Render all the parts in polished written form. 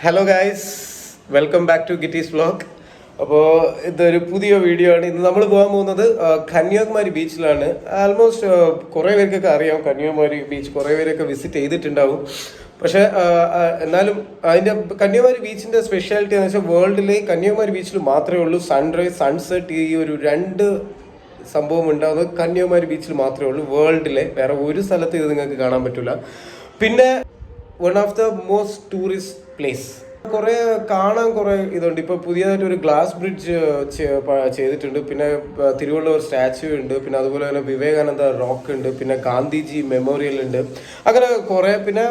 Hello guys, welcome back to Gitty's vlog. അപ്പോൾ ഇതൊരു പുതിയ വീഡിയോ ആണ്. ഇന്ന് നമ്മൾ പോകാൻ പോകുന്നത് കന്യാകുമാരി ബീച്ചിലാണ്. ആൾമോസ്റ്റ് കുറേ പേർക്കൊക്കെ അറിയാം കന്യാകുമാരി ബീച്ച്, കുറേ പേരൊക്കെ വിസിറ്റ് ചെയ്തിട്ടുണ്ടാവും. പക്ഷേ എന്നാലും അതിൻ്റെ കന്യാകുമാരി ബീച്ചിൻ്റെ സ്പെഷ്യാലിറ്റി എന്ന് വെച്ചാൽ വേൾഡിലെ കന്യാകുമാരി ബീച്ചിൽ മാത്രമേ ഉള്ളൂ സൺറൈസ് സൺസെറ്റ് ഈ ഒരു രണ്ട് സംഭവം ഉണ്ടാകുന്നത് കന്യാകുമാരി ബീച്ചിൽ മാത്രമേ ഉള്ളൂ. വേൾഡിലെ വേറെ ഒരു സ്ഥലത്ത് ഇത് നിങ്ങൾക്ക് കാണാൻ പറ്റില്ല. പിന്നെ one of the most tourist place. കുറേ കാണാൻ കുറേ ഇതുണ്ട്. ഇപ്പോൾ പുതിയതായിട്ട് ഒരു ഗ്ലാസ് ബ്രിഡ്ജ് ചെയ്തിട്ടുണ്ട്. പിന്നെ തിരുവള്ളുവർ സ്റ്റാച്യു ഉണ്ട്. പിന്നെ അതുപോലെ തന്നെ വിവേകാനന്ദ റോക്ക് ഉണ്ട്. പിന്നെ ഗാന്ധിജി മെമ്മോറിയൽ ഉണ്ട്. അങ്ങനെ കുറേ പിന്നെ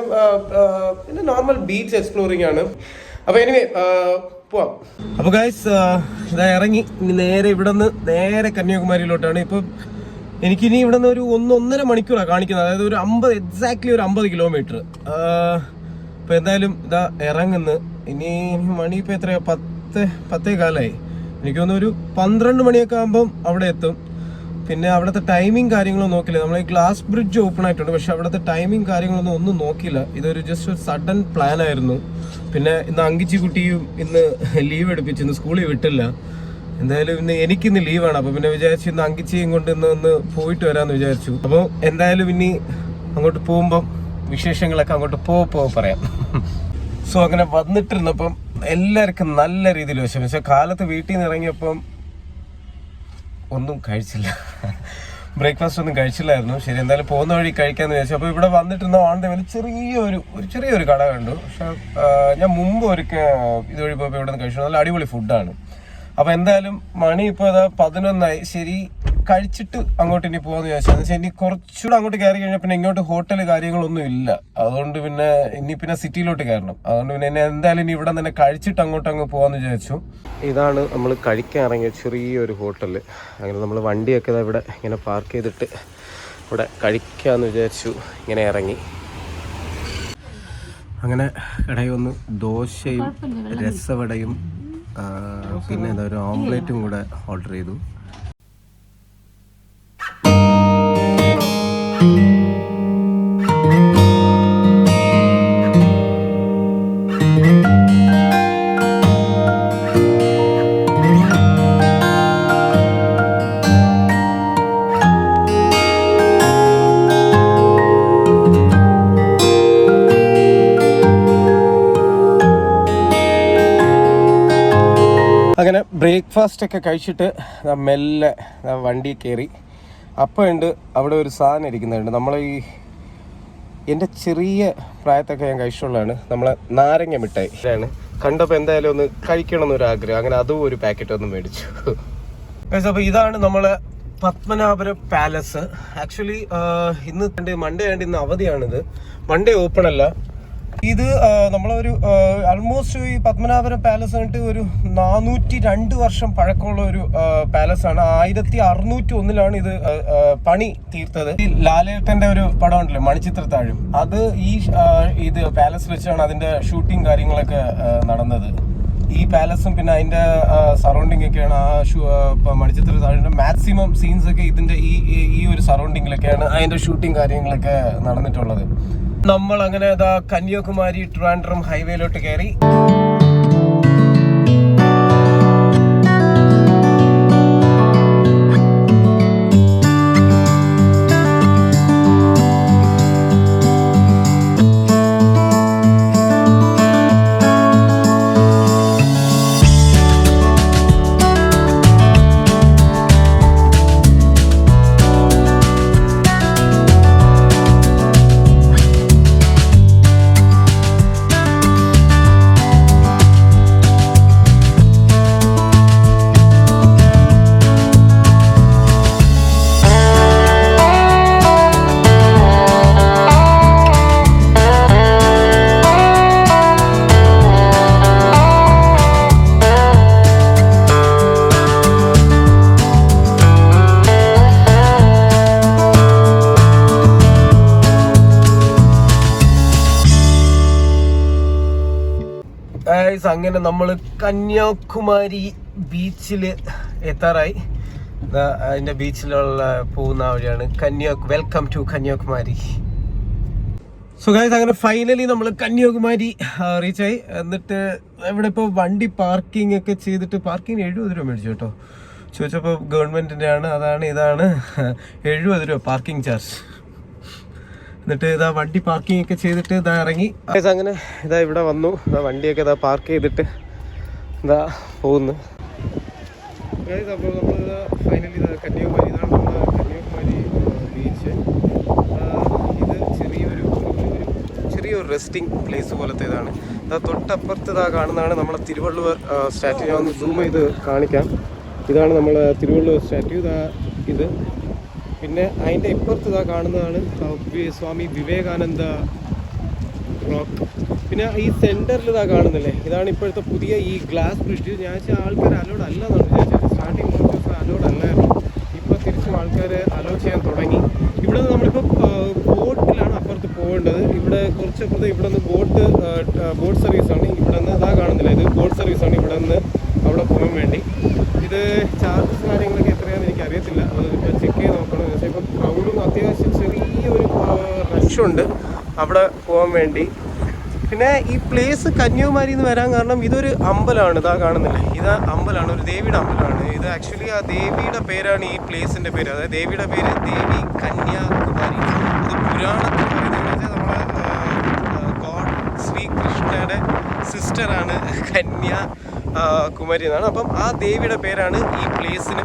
നോർമൽ ബീച്ച് എക്സ്പ്ലോറിംഗ് ആണ്. അപ്പോൾ എനിവേ പോവാം. അപ്പോൾ ഗൈസ് ഇതാ ഇറങ്ങി നേരെ ഇവിടെ നിന്ന് നേരെ കന്യാകുമാരിയിലോട്ടാണ്. ഇപ്പം എനിക്കിനി ഇവിടെ നിന്ന് ഒരു 1.5 മണിക്കൂറാണ് കാണിക്കുന്നത്. അതായത് ഒരു 50 കിലോമീറ്റർ. ഇപ്പം എന്തായാലും ഇതാ ഇറങ്ങുന്നു. ഇനി മണി ഇപ്പം എത്രയാ 10:15 എനിക്ക് തോന്നുന്നു ഒരു 12 മണിയൊക്കെ ആകുമ്പം അവിടെ എത്തും. പിന്നെ അവിടുത്തെ ടൈമിങ് കാര്യങ്ങളൊന്നും നോക്കില്ല. നമ്മൾ ഈ ഗ്ലാസ് ബ്രിഡ്ജ് ഓപ്പൺ ആയിട്ടുണ്ട്, പക്ഷെ അവിടുത്തെ ടൈമിങ് കാര്യങ്ങളൊന്നും നോക്കിയില്ല. ഇതൊരു ജസ്റ്റ് ഒരു സഡൻ പ്ലാൻ ആയിരുന്നു. പിന്നെ ഇന്ന് അങ്കിച്ചി കുട്ടിയും ഇന്ന് ലീവ് എടുപ്പിച്ചു, ഇന്ന് സ്കൂളിൽ വിട്ടില്ല. എന്തായാലും എനിക്കിന്ന് ലീവാണ്. അപ്പോൾ പിന്നെ വിചാരിച്ചു ഇന്ന് അങ്കിച്ചിയും കൊണ്ട് ഒന്ന് പോയിട്ട് വരാമെന്ന് വിചാരിച്ചു. അപ്പോൾ എന്തായാലും ഇനി അങ്ങോട്ട് പോകുമ്പം വിശേഷങ്ങളൊക്കെ അങ്ങോട്ട് പറയാം. സോ അങ്ങനെ വന്നിട്ടിരുന്നപ്പം എല്ലാവർക്കും നല്ല രീതിയിൽ വിഷമം. പക്ഷെ കാലത്ത് വീട്ടിൽ നിന്ന് ഇറങ്ങിയപ്പം ഒന്നും കഴിച്ചില്ല, ബ്രേക്ക്ഫാസ്റ്റ് ഒന്നും കഴിച്ചില്ലായിരുന്നു. ശരി, എന്തായാലും പോകുന്ന വഴി കഴിക്കാമെന്ന് വിചാരിച്ചു. അപ്പോൾ ഇവിടെ വന്നിട്ടിരുന്ന ഓൺ ദ വേയിൽ ചെറിയൊരു കട കണ്ടു. പക്ഷെ ഞാൻ മുമ്പ് ഇതുവഴി പോയപ്പോൾ ഇവിടെ നിന്ന് കഴിച്ചു. നല്ല അടിപൊളി ഫുഡാണ്. അപ്പോൾ എന്തായാലും മണി ഇപ്പോൾ 11 ശരി, കഴിച്ചിട്ട് അങ്ങോട്ട് ഇനി പോകാമെന്ന് വിചാരിച്ചാൽ വെച്ചാൽ ഇനി കുറച്ചുകൂടെ അങ്ങോട്ട് കയറി കഴിഞ്ഞാൽ പിന്നെ ഇങ്ങോട്ട് ഹോട്ടൽ കാര്യങ്ങളൊന്നും ഇല്ല. അതുകൊണ്ട് പിന്നെ സിറ്റിയിലോട്ട് കയറണം. അതുകൊണ്ട് പിന്നെ എന്തായാലും ഇനി ഇവിടെ തന്നെ കഴിച്ചിട്ട് അങ്ങ് പോകാമെന്ന് വിചാരിച്ചു. ഇതാണ് നമ്മൾ കഴിക്കാൻ ഇറങ്ങിയ ചെറിയൊരു ഹോട്ടൽ. അങ്ങനെ നമ്മൾ വണ്ടിയൊക്കെ ഇവിടെ ഇങ്ങനെ പാർക്ക് ചെയ്തിട്ട് ഇവിടെ കഴിക്കാമെന്ന് വിചാരിച്ചു. ഇങ്ങനെ ഇറങ്ങി അങ്ങനെ കടയിൽ വന്ന് ദോശയും രസവടയും പിന്നെ ഒരു ഓംലേറ്റും കൂടെ ഓർഡർ ചെയ്തു. അങ്ങനെ ബ്രേക്ക്ഫാസ്റ്റ് ഒക്കെ കഴിച്ചിട്ട് മെല്ലെ വണ്ടി കയറി. അപ്പം ഉണ്ട് അവിടെ ഒരു സാധനം ഇരിക്കുന്നുണ്ട്. എൻ്റെ ചെറിയ പ്രായത്തൊക്കെ ഞാൻ കഴിച്ചിട്ടുള്ളതാണ്. നമ്മളെ നാരങ്ങ മിഠായി ആണ്. കണ്ടപ്പോൾ എന്തായാലും ഒന്ന് കഴിക്കണം എന്നൊരാഗ്രഹം. അങ്ങനെ അതും ഒരു പാക്കറ്റ് ഒന്ന് മേടിച്ചു. അപ്പോൾ ഇതാണ് നമ്മളെ പത്മനാഭപുരം പാലസ്. ആക്ച്വലി ഇന്ന് മൺഡേ ആണ്ട് ഇന്ന് അവധിയാണിത്. മൺഡേ ഓപ്പൺ അല്ല. ഇത് നമ്മളൊരു ആൾമോസ്റ്റ് ഈ പത്മനാഭപുരം പാലസ് ആയിട്ട് ഒരു 402 വർഷം പഴക്കമുള്ള ഒരു പാലസാണ്. 1601 ഇത് പണി തീർത്തത്. ഈ ലാലേട്ടന്റെ ഒരു പടം ഉണ്ടല്ലോ, മണിച്ചിത്രത്താഴം, അത് ഇത് പാലസ് വെച്ചാണ് അതിന്റെ ഷൂട്ടിങ് കാര്യങ്ങളൊക്കെ നടന്നത്. ഈ പാലസും പിന്നെ അതിന്റെ സറൗണ്ടിങ് ഒക്കെയാണ് മണിച്ചിത്രത്താഴിന്റെ മാക്സിമം സീൻസ് ഒക്കെ ഇതിന്റെ ഈ ഒരു സറൗണ്ടിങ്ങിലൊക്കെയാണ് അതിന്റെ ഷൂട്ടിങ് കാര്യങ്ങളൊക്കെ നടന്നിട്ടുള്ളത്. നമ്മൾ അങ്ങനെ കന്യാകുമാരി ട്രിവാൻഡ്രം ഹൈവേയിലോട്ട് കയറി. അങ്ങനെ നമ്മൾ കന്യാകുമാരി ബീച്ചിൽ എത്താറായി. അതിൻ്റെ ബീച്ചിലുള്ള പോകുന്ന വഴിയാണ് welcome to Kanyakumari. So guys അങ്ങനെ ഫൈനലി നമ്മൾ കന്യാകുമാരി റീച്ചായി. എന്നിട്ട് ഇവിടെ ഇപ്പോൾ വണ്ടി പാർക്കിംഗ് ഒക്കെ ചെയ്തിട്ട് പാർക്കിംഗ് 70 രൂപ മേടിച്ചു കേട്ടോ. ചോദിച്ചപ്പോൾ ഗവൺമെൻറ്റിൻ്റെ ആണ്, അതാണ് ഇതാണ് 70 രൂപ പാർക്കിംഗ് ചാർജ്. എന്നിട്ട് ഇതാ വണ്ടി പാർക്കിംഗ് ഒക്കെ ചെയ്തിട്ട് ഇതാ ഇറങ്ങി. അങ്ങനെ ഇതാ ഇവിടെ വന്നു, ഇതാ വണ്ടിയൊക്കെ ഇതാ പാർക്ക് ചെയ്തിട്ട് ഇതാ പോകുന്നു. അപ്പോൾ നമ്മളിതാ ഫൈനലി ഇതാ കന്യാകുമാരി, ഇതാണ് നമ്മുടെ കന്യാകുമാരി ബീച്ച്. ഇത് ചെറിയൊരു റെസ്റ്റിംഗ് പ്ലേസ് പോലത്തെ ഇതാണ്. തൊട്ടപ്പുറത്ത് ഇതാ കാണുന്നതാണ് നമ്മളെ തിരുവള്ളുവർ സ്റ്റാറ്റ്യൂ. ഞാൻ ഒന്ന് സൂം ചെയ്ത് കാണിക്കാം. ഇതാണ് നമ്മളെ തിരുവള്ളുവർ സ്റ്റാറ്റ്യൂ. ഇതാ ഇത്. പിന്നെ അതിൻ്റെ ഇപ്പുറത്ത് ഇതാ കാണുന്നതാണ് സ്വാമി വിവേകാനന്ദ റോക്ക്. പിന്നെ ഈ സെൻറ്ററിൽ ഇതാ കാണുന്നില്ലേ, ഇതാണ് ഇപ്പോഴത്തെ പുതിയ ഈ ഗ്ലാസ് ബ്രിഡ്ജ്. ഞാൻ വെച്ചാൽ ആൾക്കാർ അലോഡ് അല്ല എന്നാണ് വിചാരിച്ചത്. സ്റ്റാർട്ടിങ് കുറച്ച് ദിവസം അലോഡ് അല്ലായിരുന്നു. ഇപ്പോൾ തിരിച്ചും ആൾക്കാർ അലോ ചെയ്യാൻ തുടങ്ങി. ഇവിടെ നിന്ന് നമ്മളിപ്പോൾ ബോട്ടിലാണ് അപ്പുറത്ത് പോകേണ്ടത്. ഇവിടെ കുറച്ചപ്പുറത്ത് ഇവിടെ നിന്ന് ബോട്ട് സർവീസാണ്. ഇവിടെ നിന്ന് അതാ കാണുന്നില്ല, ഇത് ബോട്ട് സർവീസാണ് ഇവിടെ നിന്ന് അവിടെ പോകാൻ വേണ്ടി. ഇത് ചാർജസ് കാര്യങ്ങളൊക്കെ എത്രയാണെന്ന് എനിക്കറിയത്തില്ല, അത് ചെക്ക് ചെയ്ത് നോക്കണം. പക്ഷേ ഇപ്പോൾ ക്രൗഡും അത്യാവശ്യം ചെറിയൊരു റഷുണ്ട് അവിടെ പോകാൻ വേണ്ടി. പിന്നെ ഈ പ്ലേസ് കന്യാകുമാരി എന്ന് വരാൻ കാരണം ഇതൊരു അമ്പലമാണ്. ഇതാ കാണുന്നില്ലേ, ഇത് അമ്പലമാണ്, ഒരു ദേവിയുടെ അമ്പലമാണ്. ഇത് ആക്ച്വലി ആ ദേവിയുടെ പേരാണ് ഈ പ്ലേസിൻ്റെ പേര്. അതായത് ദേവിയുടെ പേര് ദേവി കന്യാകുമാരി. ഇത് പുരാണത്തിൽ പറയുന്നത് നമ്മളെ ഗോഡ് ശ്രീകൃഷ്ണയുടെ സിസ്റ്ററാണ് കന്യാകുമാരി എന്നാണ്. അപ്പം ആ ദേവിയുടെ പേരാണ് ഈ പ്ലേസിന്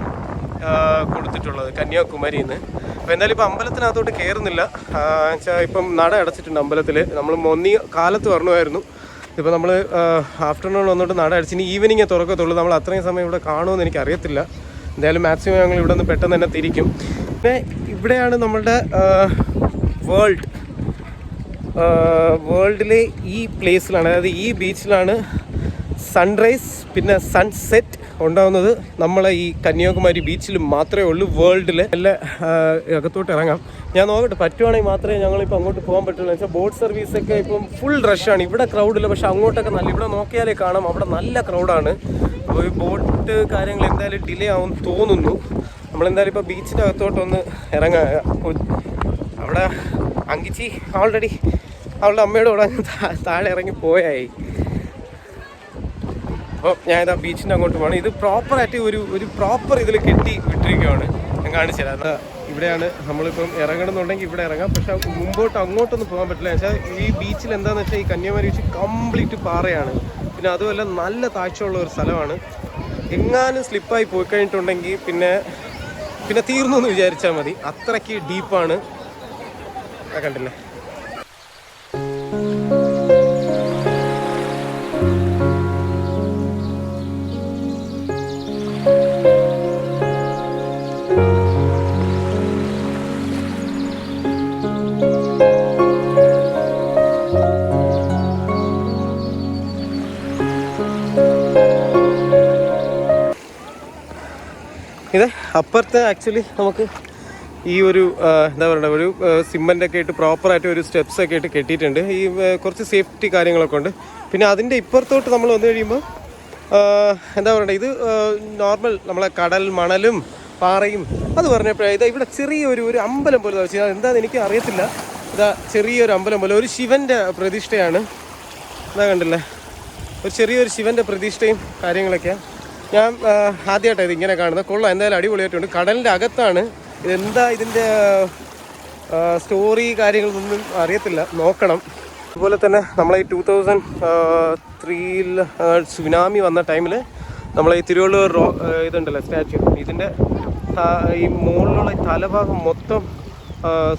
കൊടുത്തിട്ടുള്ളത്, കന്യാകുമാരി എന്ന്. അപ്പോൾ എന്തായാലും ഇപ്പോൾ അമ്പലത്തിനകത്തോട്ട് കയറുന്നില്ല. വെച്ചാൽ ഇപ്പം നട അടച്ചിട്ടുണ്ട് അമ്പലത്തിൽ. നമ്മൾ കാലത്ത് വരണമായിരുന്നു. ഇപ്പോൾ നമ്മൾ ആഫ്റ്റർനൂൺ വന്നിട്ട് നട അടച്ച് ഇനി ഈവനിങ്ങേ തുറക്കത്തുള്ളൂ. നമ്മൾ അത്രയും സമയം ഇവിടെ കാണുമെന്ന് എനിക്കറിയത്തില്ല. എന്തായാലും മാക്സിമം ഞങ്ങൾ ഇവിടെ നിന്ന് പെട്ടെന്ന് തന്നെ തിരിക്കും. പിന്നെ ഇവിടെയാണ് നമ്മളുടെ വേൾഡിലെ ഈ പ്ലേസിലാണ്, അതായത് ഈ ബീച്ചിലാണ് സൺറൈസ് പിന്നെ സൺസെറ്റ് ഉണ്ടാകുന്നത്. നമ്മളെ ഈ കന്യാകുമാരി ബീച്ചിൽ മാത്രമേ ഉള്ളൂ വേൾഡിൽ. എല്ലാം അകത്തോട്ട് ഇറങ്ങാം. ഞാൻ നോക്കട്ടെ, പറ്റുവാണെങ്കിൽ മാത്രമേ ഞങ്ങളിപ്പോൾ അങ്ങോട്ട് പോകാൻ പറ്റുള്ളൂ. വെച്ചാൽ ബോട്ട് സർവീസൊക്കെ ഇപ്പം ഫുൾ റഷാണ്. ഇവിടെ ക്രൗഡില്ല, പക്ഷെ അങ്ങോട്ടൊക്കെ നല്ല, ഇവിടെ നോക്കിയാലേ കാണാം അവിടെ നല്ല ക്രൗഡാണ്. അപ്പോൾ ഈ ബോട്ട് കാര്യങ്ങൾ എന്തായാലും ഡിലേ ആവും തോന്നുന്നു. നമ്മളെന്തായാലും ഇപ്പോൾ ബീച്ചിൻ്റെ അകത്തോട്ടൊന്ന് ഇറങ്ങാം. അവിടെ അങ്കിച്ചി ഓൾറെഡി അവളുടെ അമ്മയുടെ കൂടെ താഴെ ഇറങ്ങി പോയായി. അപ്പോൾ ഞാനിതാ ബീച്ചിൻ്റെ അങ്ങോട്ട് പോകണം. ഇത് പ്രോപ്പറായിട്ട് ഒരു പ്രോപ്പർ ഇതിൽ കെട്ടി വിട്ടിരിക്കുകയാണ്. ഞാൻ കാണിച്ചു തരാം. ഇവിടെയാണ് നമ്മളിപ്പം ഇറങ്ങണമെന്നുണ്ടെങ്കിൽ ഇവിടെ ഇറങ്ങാം. പക്ഷെ മുമ്പോട്ട് അങ്ങോട്ടൊന്നും പോകാൻ പറ്റില്ല. വെച്ചാൽ ഈ ബീച്ചിൽ എന്താണെന്ന് വെച്ചാൽ ഈ കന്യാകുമാരി ബീച്ച് കംപ്ലീറ്റ് പാറയാണ്. പിന്നെ അതുമല്ല നല്ല താഴ്ചയുള്ള ഒരു സ്ഥലമാണ്. എങ്ങാനും സ്ലിപ്പായി പോയി കഴിഞ്ഞിട്ടുണ്ടെങ്കിൽ പിന്നെ തീർന്നു എന്ന് വിചാരിച്ചാൽ മതി. അത്രയ്ക്ക് ഡീപ്പാണ്. കണ്ടില്ലേ. ഇത് അപ്പുറത്ത് ആക്ച്വലി നമുക്ക് ഈ ഒരു എന്താ പറയുക, ഒരു സിമെൻ്റൊക്കെ ഇട്ട് പ്രോപ്പറായിട്ട് ഒരു സ്റ്റെപ്സൊക്കെ ഇട്ട് കെട്ടിയിട്ടുണ്ട്. ഈ കുറച്ച് സേഫ്റ്റി കാര്യങ്ങളൊക്കെ ഉണ്ട്. പിന്നെ അതിൻ്റെ ഇപ്പുറത്തോട്ട് നമ്മൾ വന്നു കഴിയുമ്പോൾ എന്താ പറയുക, ഇത് നോർമൽ നമ്മളെ കടൽ മണലും പാറയും അത് പറഞ്ഞപ്പോഴേ ഇതാ ഇവിടെ ചെറിയൊരു അമ്പലം പോലെ വെച്ചാൽ എന്താണെന്ന് എനിക്ക് അറിയത്തില്ല. ഇതാ ചെറിയൊരു അമ്പലം പോലെ ഒരു ശിവൻ്റെ പ്രതിഷ്ഠയാണ്. ഇതാ കണ്ടില്ലേ, ഒരു ചെറിയൊരു ശിവൻ്റെ പ്രതിഷ്ഠയും കാര്യങ്ങളൊക്കെയാണ്. ഞാൻ ആദ്യമായിട്ടാണ് ഇതിങ്ങനെ കാണുന്നത്. കൊള്ളാം, എന്തായാലും അടിപൊളിയായിട്ടുണ്ട്. കടലിൻ്റെ അകത്താണ്. ഇതെന്താ ഇതിൻ്റെ സ്റ്റോറി കാര്യങ്ങളൊന്നും അറിയത്തില്ല, നോക്കണം. അതുപോലെ തന്നെ നമ്മളെ ഈ 2003 സുനാമി വന്ന ടൈമിൽ നമ്മളെ ഈ തിരുവള്ളുവർ ഇതുണ്ടല്ലോ സ്റ്റാച്യു, ഇതിൻ്റെ ഈ മുകളിലുള്ള തലഭാഗം മൊത്തം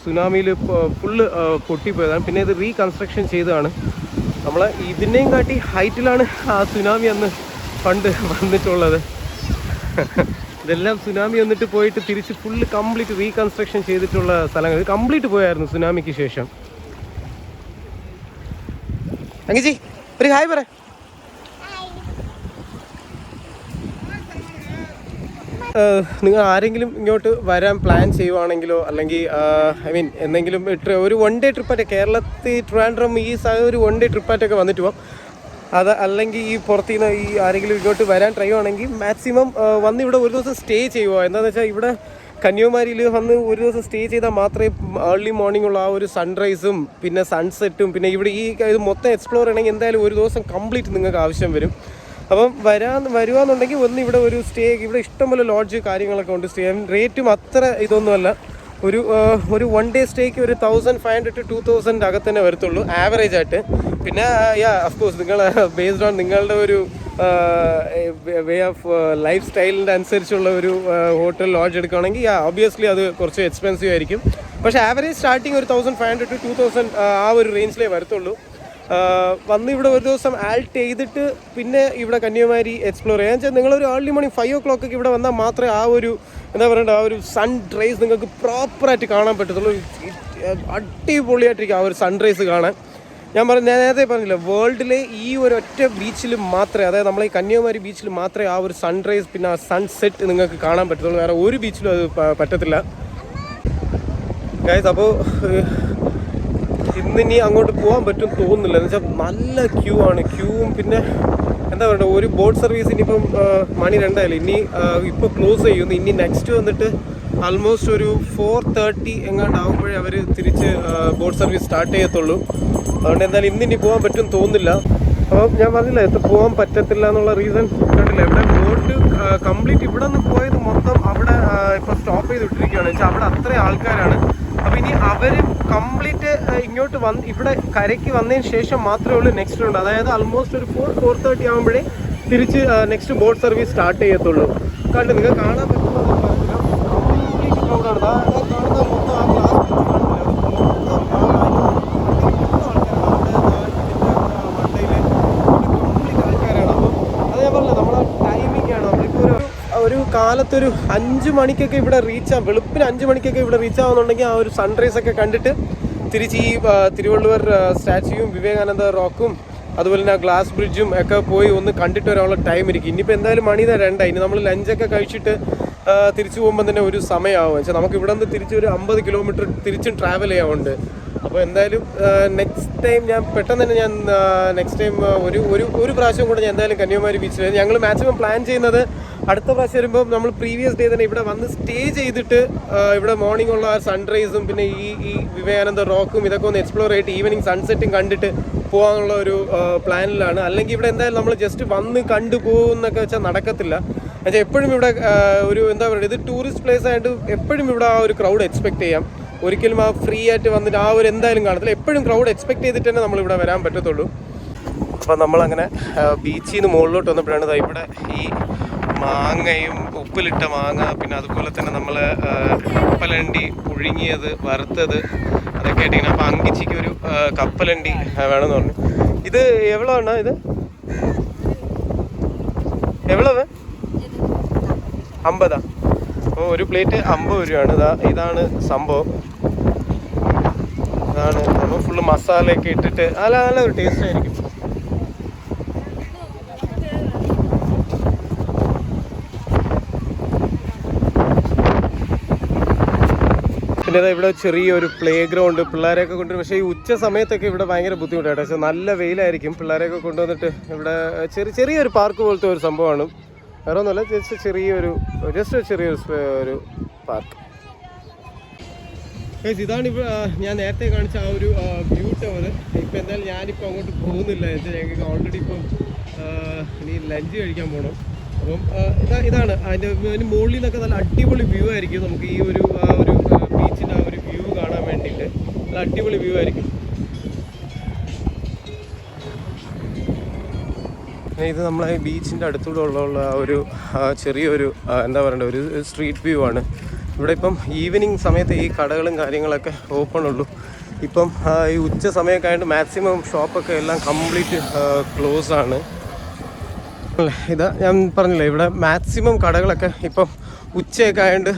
സുനാമിയിൽ ഫുള്ള് പൊട്ടിപ്പോയതാണ്. പിന്നെ ഇത് റീകൺസ്ട്രക്ഷൻ ചെയ്തതാണ്. നമ്മളെ ഇതിനെയും കാട്ടി ഹൈറ്റിലാണ് ആ സുനാമി അന്ന് പണ്ട് വന്നിട്ടുള്ളത്. ഇതെല്ലാം സുനാമി വന്നിട്ട് പോയിട്ട് തിരിച്ച് ഫുള്ള് കംപ്ലീറ്റ് റീകൺസ്ട്രക്ഷൻ ചെയ്തിട്ടുള്ള സ്ഥലങ്ങൾ. ഇത് കംപ്ലീറ്റ് പോയായിരുന്നു സുനാമിക്ക് ശേഷം. അങ്കിച്ചി ഒരു ഹായ് പറ. നിങ്ങൾ ആരെങ്കിലും ഇങ്ങോട്ട് വരാൻ പ്ലാൻ ചെയ്യുവാണെങ്കിലോ അല്ലെങ്കിൽ എന്തെങ്കിലും ഒരു 1 ഡേ ട്രിപ്പായിട്ട് കേരളത്തിൽ ട്രിവാൻഡ്രം ഈ ഒരു 1 ഡേ ട്രിപ്പായിട്ടൊക്കെ വന്നിട്ട് പോകാം. അത് അല്ലെങ്കിൽ ഈ പുറത്തുനിന്ന് ഈ ആരെങ്കിലും ഇങ്ങോട്ട് വരാൻ ട്രൈ ആണെങ്കിൽ മാക്സിമം വന്ന് ഇവിടെ ഒരു ദിവസം സ്റ്റേ ചെയ്യുക. എന്താണെന്ന് വെച്ചാൽ ഇവിടെ കന്യാകുമാരിയിൽ വന്ന് ഒരു ദിവസം സ്റ്റേ ചെയ്താൽ മാത്രമേ ഏർലി മോർണിംഗ് ഉള്ള ആ ഒരു സൺറൈസും പിന്നെ സൺസെറ്റും പിന്നെ ഇവിടെ ഈ ഇത് മൊത്തം എക്സ്പ്ലോർ ചെയ്യണമെങ്കിൽ എന്തായാലും ഒരു ദിവസം കംപ്ലീറ്റ് നിങ്ങൾക്ക് ആവശ്യം വരും. അപ്പം വരുവാന്നുണ്ടെങ്കിൽ ഒന്ന് ഇവിടെ ഒരു സ്റ്റേ, ഇവിടെ ഇഷ്ടംപോലെ ലോഡ്ജ് കാര്യങ്ങളൊക്കെ ഉണ്ട്. സ്റ്റേ റേറ്റും അത്ര ഇതൊന്നുമല്ല. ഒരു 1 day സ്റ്റേക്ക് ഒരു 1500 to 2000 അകത്ത് തന്നെ വരത്തുള്ളൂ ആവറേജ് ആയിട്ട്. പിന്നെ അഫ്കോഴ്സ് നിങ്ങൾ ബേസ്ഡ് ഓൺ നിങ്ങളുടെ ഒരു വേ ഓഫ് ലൈഫ് സ്റ്റൈലിൻ്റെ അനുസരിച്ചുള്ള ഒരു ഹോട്ടൽ ലോഡ്ജ് എടുക്കുകയാണെങ്കിൽ ഒബ്വിയസ്ലി അത് കുറച്ച് എക്സ്പെൻസീവ് ആയിരിക്കും. പക്ഷേ ആവറേജ് സ്റ്റാർട്ടിങ് ഒരു 1500 to 2000 ആ ഒരു റേഞ്ചിലേ വരത്തുള്ളൂ. വന്ന് ഇവിടെ ഒരു ദിവസം ആൾട്ട് ചെയ്തിട്ട് പിന്നെ ഇവിടെ കന്യാകുമാരി എക്സ്പ്ലോർ ചെയ്യാൻ വെച്ചാൽ നിങ്ങളൊരു ഏർലി മോർണിംഗ് 5 o'clock ഇവിടെ വന്നാൽ മാത്രമേ ആ ഒരു എന്താ പറയണ്ട ആ ഒരു സൺറൈസ് നിങ്ങൾക്ക് പ്രോപ്പറായിട്ട് കാണാൻ പറ്റത്തുള്ളൂ. അടിപൊളിയായിട്ടിരിക്കും ആ ഒരു സൺറൈസ് കാണാൻ. ഞാൻ നേരത്തെ പറഞ്ഞില്ല, വേൾഡിലെ ഈ ഒരു ഒറ്റ ബീച്ചിൽ മാത്രമേ, അതായത് നമ്മളെ ഈ കന്യാകുമാരി ബീച്ചിൽ മാത്രമേ ആ ഒരു സൺറൈസ് പിന്നെ ആ സൺസെറ്റ് നിങ്ങൾക്ക് കാണാൻ പറ്റത്തുള്ളൂ. വേറെ ഒരു ബീച്ചിലും അത് പറ്റത്തില്ല ഗൈസ്. അപ്പോൾ ഇന്നിനി അങ്ങോട്ട് പോകാൻ പറ്റും തോന്നുന്നില്ല. എന്ന് വെച്ചാൽ നല്ല ക്യൂ ആണ്. ക്യൂവും പിന്നെ എന്താ പറയുക, ഒരു ബോട്ട് സർവീസ് ഇനിയിപ്പം മണി 2 ഇനി ഇപ്പോൾ ക്ലോസ് ചെയ്യുന്നു. ഇനി നെക്സ്റ്റ് വന്നിട്ട് ആൾമോസ്റ്റ് ഒരു 4:30 എങ്ങാണ്ടാവുമ്പോഴേ അവർ തിരിച്ച് ബോട്ട് സർവീസ് സ്റ്റാർട്ട് ചെയ്യത്തുള്ളൂ. അതുകൊണ്ട് എന്തായാലും ഇന്നിനി പോകാൻ പറ്റും തോന്നുന്നില്ല. അപ്പം ഞാൻ പറഞ്ഞില്ല എത്ര പോകാൻ പറ്റത്തില്ല എന്നുള്ള റീസൺ കണ്ടില്ല. ഇവിടെ ബോട്ട് കംപ്ലീറ്റ് ഇവിടെ നിന്ന് പോയത് മൊത്തം അവിടെ ഇപ്പോൾ സ്റ്റോപ്പ് ചെയ്തിട്ടിരിക്കുകയാണ്. വെച്ചാൽ അവിടെ അത്രയും ആൾക്കാരാണ്. അപ്പോൾ ഇനി അവർ കംപ്ലീറ്റ് ഇങ്ങോട്ട് ഇവിടെ കരയ്ക്ക് വന്നതിന് ശേഷം മാത്രമേ ഉള്ളൂ നെക്സ്റ്റ് ഉണ്ട്. അതായത് ആൾമോസ്റ്റ് ഒരു 4:30 ആകുമ്പോഴേ തിരിച്ച് നെക്സ്റ്റ് ബോട്ട് സർവീസ് സ്റ്റാർട്ട് ചെയ്യത്തുള്ളൂ. കണ്ട് നിങ്ങൾക്ക് കാണാൻ പറ്റുന്നത് കംപ്ലീറ്റ് ക്രൗഡാണ്. കാണുന്ന മൊത്തം ആ ഗ്ലാസ് ഒരു കാലത്തൊരു 5 മണിക്കൊക്കെ ഇവിടെ റീച്ചാകും. വെളുപ്പിന് 5 മണിക്കൊക്കെ ഇവിടെ റീച്ച് ആവുന്നുണ്ടെങ്കിൽ ആ ഒരു സൺറൈസ് ഒക്കെ കണ്ടിട്ട് തിരിച്ച് ഈ തിരുവള്ളുവർ സ്റ്റാച്യൂയും വിവേകാനന്ദ റോക്കും അതുപോലെ തന്നെ ഗ്ലാസ് ബ്രിഡ്ജും ഒക്കെ പോയി ഒന്ന് കണ്ടിട്ട് വരാനുള്ള ടൈം ഇരിക്കും. ഇനിയിപ്പോൾ എന്തായാലും മണി 2. ഇനി നമ്മൾ ലഞ്ചൊക്കെ കഴിച്ചിട്ട് തിരിച്ചു പോകുമ്പോൾ തന്നെ ഒരു സമയമാവും. വെച്ചാൽ നമുക്ക് ഇവിടെ നിന്ന് തിരിച്ച് ഒരു 50 കിലോമീറ്റർ തിരിച്ചും ട്രാവൽ ചെയ്യാറുണ്ട്. അപ്പോൾ എന്തായാലും നെക്സ്റ്റ് ടൈം ഞാൻ പെട്ടെന്ന് തന്നെ നെക്സ്റ്റ് ടൈം ഒരു പ്രാവശ്യം കൂടെ ഞാൻ എന്തായാലും കന്യാകുമാരി ബീച്ചിൽ ഞങ്ങൾ മാക്സിമം പ്ലാൻ ചെയ്യുന്നത് അടുത്ത പ്രാവശ്യം വരുമ്പോൾ നമ്മൾ പ്രീവിയസ് ഡേ തന്നെ ഇവിടെ വന്ന് സ്റ്റേ ചെയ്തിട്ട് ഇവിടെ മോർണിംഗ് ഉള്ള ആ സൺറൈസും പിന്നെ ഈ വിവേകാനന്ദ റോക്കും ഇതൊക്കെ ഒന്ന് എക്സ്പ്ലോർ ചെയ്തിട്ട് ഈവനിങ് സൺസെറ്റും കണ്ടിട്ട് പോകാനുള്ള ഒരു പ്ലാനിലാണ്. അല്ലെങ്കിൽ ഇവിടെ എന്തായാലും നമ്മൾ ജസ്റ്റ് വന്ന് കണ്ടു പോകുന്നൊക്കെ വെച്ചാൽ നടക്കത്തില്ല. എന്നുവെച്ചാൽ എപ്പോഴും ഇവിടെ ഒരു എന്താ പറയുക, ഇത് ടൂറിസ്റ്റ് പ്ലേസ് ആയിട്ട് എപ്പോഴും ഇവിടെ ആ ഒരു ക്രൗഡ് എക്സ്പെക്ട് ചെയ്യാം. ഒരിക്കലും ആ ഫ്രീ ആയിട്ട് വന്നിട്ട് ആ ഒരു എന്തായാലും കാണത്തില്ല. എപ്പോഴും ക്രൗഡ് എക്സ്പെക്ട് ചെയ്തിട്ട് തന്നെ നമ്മളിവിടെ വരാൻ പറ്റത്തുള്ളൂ. അപ്പോൾ നമ്മളങ്ങനെ ബീച്ചിൽ നിന്ന് മുകളിലോട്ട് വന്നപ്പോഴാണ് ഇവിടെ ഈ മാങ്ങയും ഉപ്പിലിട്ട മാങ്ങ പിന്നെ അതുപോലെ തന്നെ നമ്മൾ കപ്പലണ്ടി പുഴുങ്ങിയത് വറുത്തത് അതൊക്കെ ആയിട്ടിങ്ങനെ. അപ്പോൾ അങ്കിച്ചിക്ക് ഒരു കപ്പലണ്ടി വേണമെന്ന് പറഞ്ഞു. ഇത് എവ്വളാണ് ഇത്? എവ്വളവ്? 50. അപ്പോൾ ഒരു പ്ലേറ്റ് 50 രൂപയാണ്. ഇതാണ് സംഭവം. ഇതാണ് നമ്മൾ ഫുള്ള് മസാലയൊക്കെ ഇട്ടിട്ട് നല്ല ഒരു ടേസ്റ്റ് ആയിരിക്കും. പിന്നെ ഇവിടെ ചെറിയൊരു പ്ലേ ഗ്രൗണ്ട്, പിള്ളേരെയൊക്കെ കൊണ്ടുവരും. പക്ഷേ ഈ ഉച്ച സമയത്തൊക്കെ ഇവിടെ ഭയങ്കര ബുദ്ധിമുട്ടായിട്ട്. പക്ഷേ നല്ല വെയിലായിരിക്കും. പിള്ളേരെയൊക്കെ കൊണ്ടുവന്നിട്ട് ഇവിടെ ചെറിയൊരു പാർക്ക് പോലത്തെ ഒരു സംഭവമാണ്. വേറെ ഒന്നുമല്ല, ജസ്റ്റ് ചെറിയൊരു പാർക്ക്. ഇതാണ് ഇപ്പോൾ ഞാൻ നേരത്തെ കാണിച്ച ആ ഒരു വ്യൂ ടവർ. ഇപ്പം എന്തായാലും ഞാനിപ്പോൾ അങ്ങോട്ട് പോകുന്നില്ല. ഞങ്ങൾക്ക് ഓൾറെഡി ഇപ്പം ഇനി ലഞ്ച് കഴിക്കാൻ പോകണം. അപ്പം ഇതാണ് അതിൻ്റെ മുകളിൽ നിന്നൊക്കെ നല്ല അടിപൊളി വ്യൂ ആയിരിക്കും. നമുക്ക് ഈ ഒരു ബീച്ചിൻ്റെ ആ ഒരു വ്യൂ കാണാൻ വേണ്ടിയിട്ട് നല്ല അടിപൊളി വ്യൂ ആയിരിക്കും. ഇത് നമ്മളെ ബീച്ചിൻ്റെ അടുത്തൂടെ ഉള്ള ഒരു ചെറിയൊരു എന്താ പറയണ്ട ഒരു സ്ട്രീറ്റ് വ്യൂ ആണ്. ഇവിടെ ഇപ്പം ഈവനിങ് സമയത്ത് ഈ കടകളും കാര്യങ്ങളൊക്കെ ഓപ്പൺ ഉള്ളൂ. ഇപ്പം ഈ ഉച്ച സമയമൊക്കെ ആയിട്ട് മാക്സിമം ഷോപ്പൊക്കെ എല്ലാം കംപ്ലീറ്റ് ക്ലോസ് ആണ്. ഇതാ ഞാൻ പറഞ്ഞില്ലേ, ഇവിടെ മാക്സിമം കടകളൊക്കെ ഇപ്പം ഉച്ചയൊക്കെ ആയതുകൊണ്ട്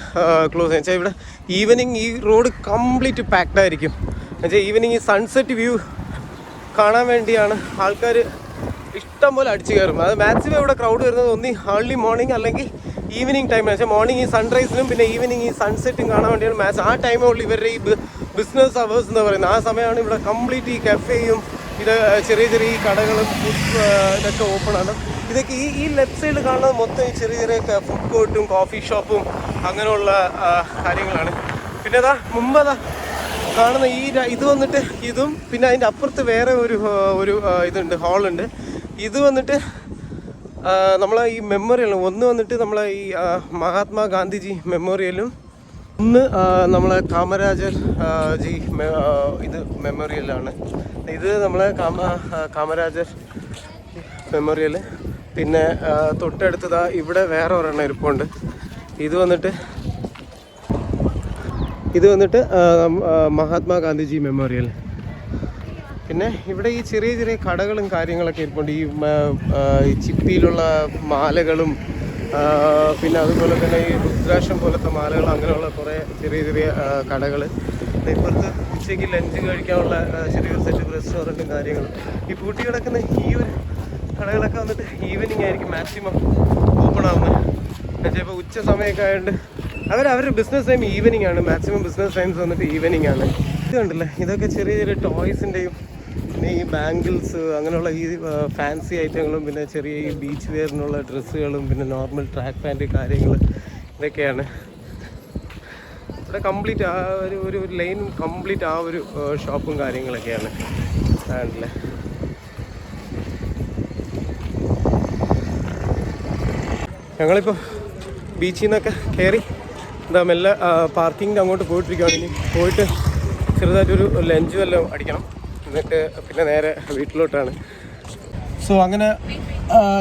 ക്ലോസ്. വെച്ചാൽ ഇവിടെ ഈവനിങ് ഈ റോഡ് കംപ്ലീറ്റ് പാക്ഡ് ആയിരിക്കും. എന്നുവെച്ചാൽ ഈവനിങ് ഈ സൺസെറ്റ് വ്യൂ കാണാൻ വേണ്ടിയാണ് ആൾക്കാർ ഇഷ്ടം പോലെ അടിച്ചു കയറും. അത് മാക്സിമം ഇവിടെ ക്രൗഡ് വരുന്നത് ഒന്നി ഏർലി മോർണിംഗ് അല്ലെങ്കിൽ ഈവനിങ് ടൈമിൽ. പക്ഷേ മോർണിംഗ് ഈ സൺറൈസിനും പിന്നെ ഈവനിങ് ഈ സൺസെറ്റും കാണാൻ വേണ്ടിയാണ് ആ ടൈമുള്ള ഇവരുടെ ഈ ബിസിനസ് അവേഴ്സ് എന്ന് പറയുന്നത്. ആ സമയമാണ് ഇവിടെ കംപ്ലീറ്റ് ഈ കഫേയും ഇത് ചെറിയ ചെറിയ ഈ കടകളും ഇതൊക്കെ ഓപ്പണാണ്. ഇതൊക്കെ ഈ ലെഫ്റ്റ് സൈഡിൽ കാണുന്നത് മൊത്തം ഈ ചെറിയ ചെറിയ ഫുഡ് കോർട്ടും കോഫി ഷോപ്പും അങ്ങനെയുള്ള കാര്യങ്ങളാണ്. പിന്നെ അതാ മുമ്പതാ കാണുന്ന ഇത് വന്നിട്ട് ഇതും പിന്നെ അതിൻ്റെ അപ്പുറത്ത് വേറെ ഒരു ഇതുണ്ട്, ഹാളുണ്ട്. ഇത് വന്നിട്ട് നമ്മളെ ഈ മെമ്മോറിയൽ, ഒന്ന് വന്നിട്ട് നമ്മളെ ഈ മഹാത്മാഗാന്ധിജി മെമ്മോറിയലും, ഒന്ന് നമ്മളെ കാമരാജർ ജി ഇത് മെമ്മോറിയലാണ്. ഇത് നമ്മളെ കാമരാജർ മെമ്മോറിയൽ. പിന്നെ തൊട്ടടുത്തതാ ഇവിടെ വേറെ ഒരെണ്ണം ഇരിപ്പുണ്ട്. ഇത് വന്നിട്ട് മഹാത്മാഗാന്ധിജി മെമ്മോറിയൽ. പിന്നെ ഇവിടെ ഈ ചെറിയ ചെറിയ കടകളും കാര്യങ്ങളൊക്കെ ഇരിപ്പുണ്ട്. ഈ ചിപ്പിയിലുള്ള മാലകളും പിന്നെ അതുപോലെ തന്നെ ഈ രുദ്രാക്ഷം പോലത്തെ മാലകൾ, അങ്ങനെയുള്ള കുറേ ചെറിയ ചെറിയ കടകൾ. ഇപ്പുറത്ത് ഉച്ചയ്ക്ക് ലഞ്ച് കഴിക്കാനുള്ള ചെറിയൊരു സെറ്റ് റെസ്റ്റോറൻറ്റും കാര്യങ്ങളും. ഈ പൂട്ടി കിടക്കുന്ന ഈ ഒരു കടകളൊക്കെ വന്നിട്ട് ഈവനിങ് ആയിരിക്കും മാക്സിമം ഓപ്പൺ ആവുന്നത്. ചിലപ്പോൾ ഉച്ച സമയമൊക്കെ ആയതുകൊണ്ട് അവരുടെ ബിസിനസ് ടൈം ഈവനിങ് ആണ്. മാക്സിമം ബിസിനസ് ടൈംസ് വന്നിട്ട് ഈവനിങ് ആണ്. ഇത് കണ്ടില്ലേ, ഇതൊക്കെ ചെറിയ ചെറിയ ടോയ്സിൻ്റെയും പിന്നെ ഈ ബാംഗിൾസ് അങ്ങനെയുള്ള ഈ ഫാൻസി ഐറ്റങ്ങളും പിന്നെ ചെറിയ ഈ ബീച്ച് വെയറിനുള്ള ഡ്രസ്സുകളും പിന്നെ നോർമൽ ട്രാക്ക് പാൻറ്റ് കാര്യങ്ങൾ ഇതൊക്കെയാണ് ഇവിടെ കംപ്ലീറ്റ്. ആ ഒരു ലൈൻ കംപ്ലീറ്റ് ആ ഒരു ഷോപ്പും കാര്യങ്ങളൊക്കെയാണ്. ആണല്ലേ, ഞങ്ങളിപ്പോൾ ബീച്ചിൽ നിന്നൊക്കെ കയറി മെല്ലെ പാർക്കിങ്ങിൻ്റെ അങ്ങോട്ട് പോയിട്ടിരിക്കുകയാണ്. ഇനി പോയിട്ട് ചെറുതായിട്ടൊരു ലഞ്ച് വല്ലതും അടിക്കണം, എന്നിട്ട് പിന്നെ നേരെ വീട്ടിലോട്ടാണ്. സോ അങ്ങനെ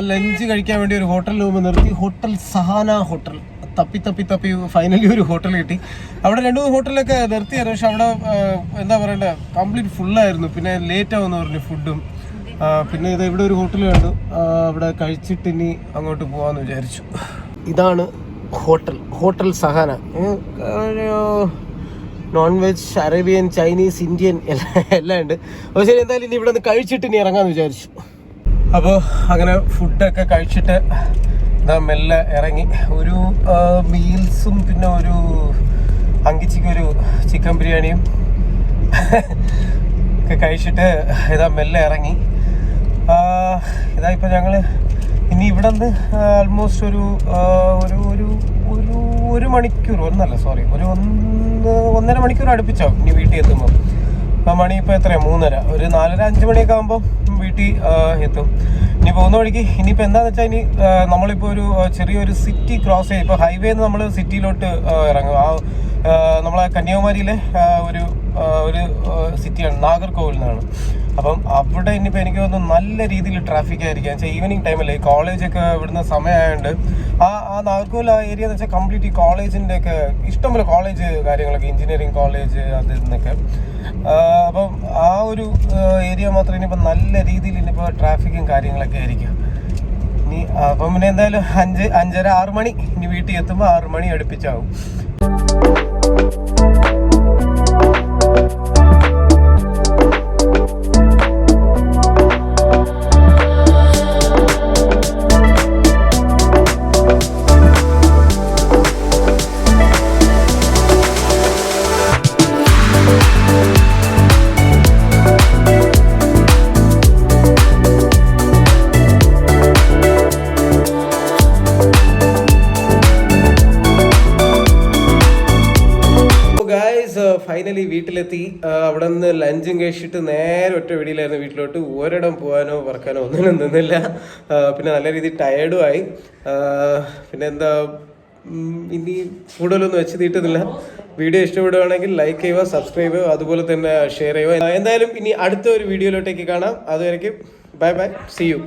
ലഞ്ച് കഴിക്കാൻ വേണ്ടി ഒരു ഹോട്ടലിൽ പോകുമ്പോൾ നിർത്തി. Hotel Sahana hotel. തപ്പി ഫൈനലി ഒരു ഹോട്ടൽ കിട്ടി. അവിടെ 2-3 ഹോട്ടലൊക്കെ നിർത്തിയായിരുന്നു, പക്ഷെ അവിടെ എന്താ പറയണ്ടേ, കംപ്ലീറ്റ് ഫുള്ളായിരുന്നു. പിന്നെ ലേറ്റ് ആവുമെന്ന് പറഞ്ഞു ഫുഡും. പിന്നെ ഇത് ഇവിടെ ഒരു ഹോട്ടൽ കണ്ടു, അവിടെ കഴിച്ചിട്ട് ഇനി അങ്ങോട്ട് പോകാമെന്ന് വിചാരിച്ചു. ഇതാണ് hotel Sahana. Non veg, Arabian, Chinese, Indian എല്ലാം ഉണ്ട്. അപ്പോൾ ശരി, എന്തായാലും ഇനി ഇവിടെ നിന്ന് കഴിച്ചിട്ട് ഇനി ഇറങ്ങാമെന്ന് വിചാരിച്ചു. അപ്പോൾ അങ്ങനെ ഫുഡൊക്കെ കഴിച്ചിട്ട് മെല്ലെ ഇറങ്ങി. ഒരു മീൽസും പിന്നെ ഒരു അങ്കിച്ചിക്കൊരു ചിക്കൻ ബിരിയാണിയും ഒക്കെ കഴിച്ചിട്ട് മെല്ലെ ഇറങ്ങി. ഇപ്പോൾ ഞങ്ങൾ ഇനി ഇവിടെ നിന്ന് ആൾമോസ്റ്റ് ഒരു മണിക്കൂർ, ഒരു 1.5 മണിക്കൂർ അടുപ്പിച്ചാവും ഇനി വീട്ടിൽ എത്തുമ്പോൾ. ഇപ്പം മണി ഇപ്പോൾ എത്രയാണ്, 3:30. ഒരു 4:30-5 മണിയൊക്കെ ആകുമ്പോൾ വീട്ടിൽ എത്തും. ഇനി പോകുന്ന വഴിക്ക് ഇനിയിപ്പോൾ എന്താണെന്ന് വെച്ചാൽ, ഇനി നമ്മളിപ്പോൾ ഒരു ചെറിയൊരു സിറ്റി ക്രോസ് ചെയ്യും. ഇപ്പോൾ ഹൈവേന്ന് നമ്മൾ സിറ്റിയിലോട്ട് ഇറങ്ങും. നമ്മളെ കന്യാകുമാരിയിലെ ഒരു സിറ്റിയാണ്, നാഗർകോവിൽ നിന്നാണ്. അപ്പം അവിടെ ഇനിയിപ്പോൾ എനിക്ക് തോന്നുന്നു നല്ല രീതിയിൽ ട്രാഫിക് ആയിരിക്കും. വെച്ചാൽ ഈവനിങ് ടൈമല്ലേ, ഈ കോളേജൊക്കെ ഇവിടുന്ന് സമയമായതുകൊണ്ട് ആ നാഗർകോവിൽ ആ ഏരിയ എന്ന് വെച്ചാൽ കംപ്ലീറ്റ് ഈ കോളേജിൻ്റെ ഒക്കെ ഇഷ്ടംപോലെ കോളേജ് കാര്യങ്ങളൊക്കെ, എഞ്ചിനീയറിങ് കോളേജ് അതിൽ നിന്നൊക്കെ. അപ്പം ആ ഒരു ഏരിയ മാത്രം ഇനിയിപ്പോൾ നല്ല രീതിയിൽ ഇനിയിപ്പോൾ ട്രാഫിക്കും കാര്യങ്ങളൊക്കെ ആയിരിക്കും ഇനി. അപ്പം പിന്നെ എന്തായാലും 5:30-6 മണി ഇനി വീട്ടിൽ എത്തുമ്പോൾ 6 മണി അടുപ്പിച്ചാവും. ഫൈനലി വീട്ടിലെത്തി. അവിടെ നിന്ന് ലഞ്ചും കഴിച്ചിട്ട് നേരെ ഒറ്റ വീടിയിലായിരുന്നു വീട്ടിലോട്ട്. ഒരിടം പോകാനോ പറക്കാനോ ഒന്നിനും നിന്നില്ല. പിന്നെ നല്ല രീതിയിൽ ടയേർഡും ആയി. പിന്നെ എന്താ, ഇനി കൂടുതലൊന്നും വെച്ച് തീട്ടുന്നില്ല. വീഡിയോ ഇഷ്ടപ്പെടുകയാണെങ്കിൽ ലൈക്ക് ചെയ്യുക, സബ്സ്ക്രൈബ് ചെയ്യുക, അതുപോലെ തന്നെ ഷെയർ ചെയ്യുക. എന്തായാലും ഇനി അടുത്ത ഒരു വീഡിയോയിലോട്ടേക്ക് കാണാം. അതുവരേക്കും ബൈ, സീ യു.